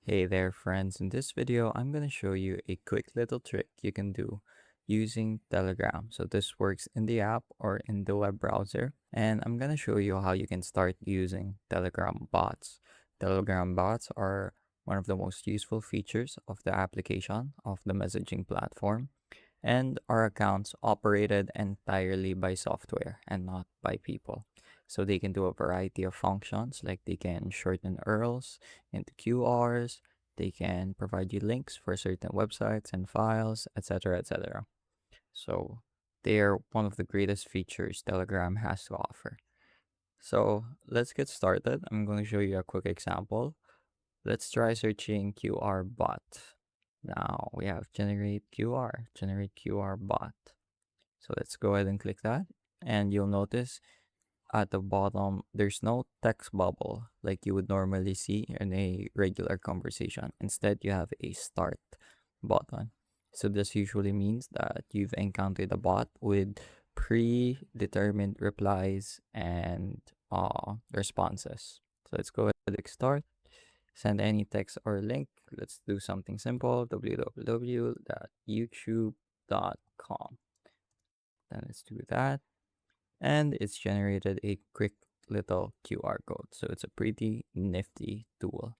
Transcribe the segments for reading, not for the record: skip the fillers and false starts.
Hey there friends, in this video I'm going to show you a quick little trick you can do using Telegram. So this works in the app or in the web browser, and I'm going to show you how you can start using Telegram bots. Telegram bots are one of the most useful features of the application of the messaging platform, and our accounts operated entirely by software and not by people. So they can do a variety of functions, like they can shorten URLs into QRs, they can provide you links for certain websites and files, etc. etc. So they are one of the greatest features Telegram has to offer. So let's get started. I'm going to show you a quick example. Let's try searching QR bot. Now we have generate QR bot. So let's go ahead and click that. And you'll notice at the bottom, there's no text bubble like you would normally see in a regular conversation. Instead, you have a start button. So this usually means that you've encountered a bot with predetermined replies and responses. So let's go ahead and click start. Send any text or link. Let's do something simple, www.youtube.com. Then let's do that. And it's generated a quick little QR code. So it's a pretty nifty tool.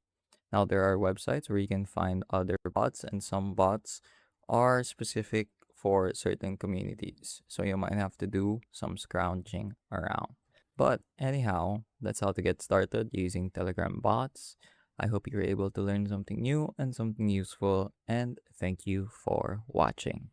Now, there are websites where you can find other bots, and some bots are specific for certain communities. So you might have to do some scrounging around. But anyhow, that's how to get started using Telegram bots. I hope you're able to learn something new and something useful, and thank you for watching.